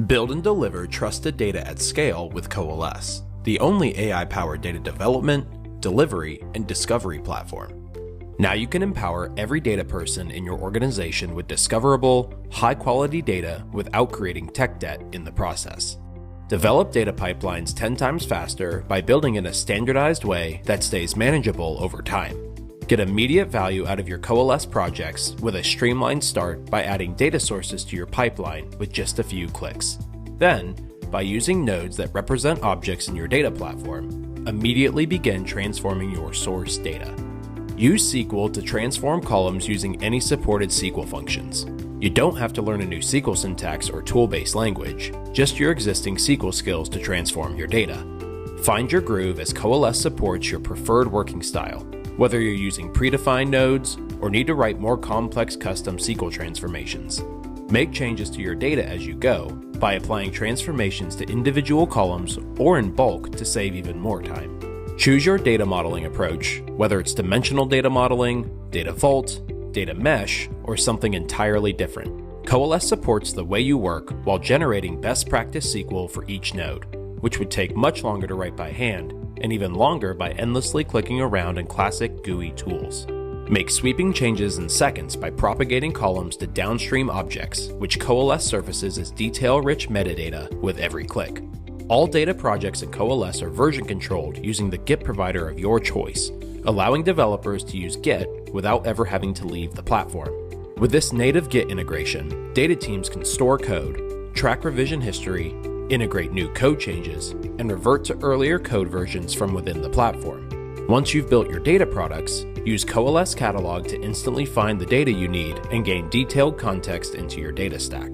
Build and deliver trusted data at scale with Coalesce, the only AI-powered data development, delivery, and discovery platform. Now you can empower every data person in your organization with discoverable, high-quality data without creating tech debt in the process. Develop data pipelines 10 times faster by building in a standardized way that stays manageable over time. Get immediate value out of your Coalesce projects with a streamlined start by adding data sources to your pipeline with just a few clicks. Then, by using nodes that represent objects in your data platform, immediately begin transforming your source data. Use SQL to transform columns using any supported SQL functions. You don't have to learn a new SQL syntax or tool-based language, just your existing SQL skills to transform your data. Find your groove as Coalesce supports your preferred working style, whether you're using predefined nodes or need to write more complex custom SQL transformations. Make changes to your data as you go by applying transformations to individual columns or in bulk to save even more time. Choose your data modeling approach, whether it's dimensional data modeling, data vault, data mesh, or something entirely different. Coalesce supports the way you work while generating best practice SQL for each node, which would take much longer to write by hand and even longer by endlessly clicking around in classic GUI tools. Make sweeping changes in seconds by propagating columns to downstream objects, which Coalesce surfaces as detail-rich metadata with every click. All data projects in Coalesce are version controlled using the Git provider of your choice, allowing developers to use Git without ever having to leave the platform. With this native Git integration, data teams can store code, track revision history, integrate new code changes, and revert to earlier code versions from within the platform. Once you've built your data products, use Coalesce Catalog to instantly find the data you need and gain detailed context into your data stack.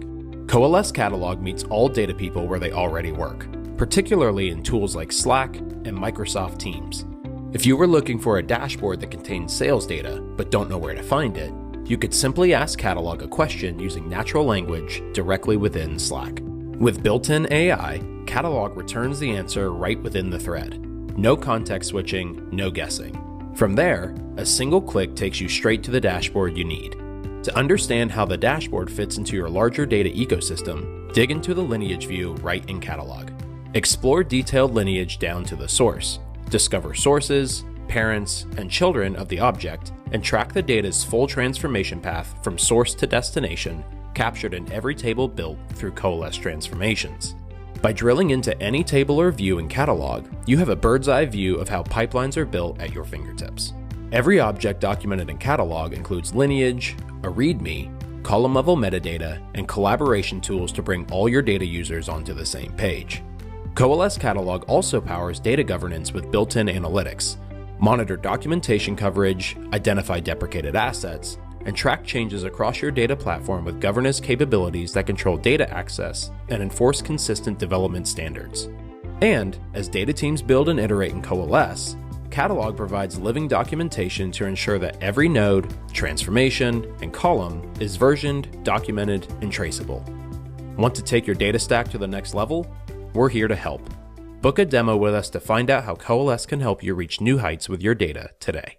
Coalesce Catalog meets all data people where they already work, particularly in tools like Slack and Microsoft Teams. If you were looking for a dashboard that contains sales data but don't know where to find it, you could simply ask Catalog a question using natural language directly within Slack. With built-in AI, Catalog returns the answer right within the thread. No context switching, no guessing. From there, a single click takes you straight to the dashboard you need. To understand how the dashboard fits into your larger data ecosystem, dig into the lineage view right in Catalog. Explore detailed lineage down to the source. Discover sources, parents, and children of the object, and track the data's full transformation path from source to destination, captured in every table built through Coalesce transformations. By drilling into any table or view in Catalog, you have a bird's eye view of how pipelines are built at your fingertips. Every object documented in Catalog includes lineage, a README, column-level metadata, and collaboration tools to bring all your data users onto the same page. Coalesce Catalog also powers data governance with built-in analytics, monitor documentation coverage, identify deprecated assets, and track changes across your data platform with governance capabilities that control data access and enforce consistent development standards. And as data teams build and iterate in Coalesce, Catalog provides living documentation to ensure that every node, transformation, and column is versioned, documented, and traceable. Want to take your data stack to the next level? We're here to help. Book a demo with us to find out how Coalesce can help you reach new heights with your data today.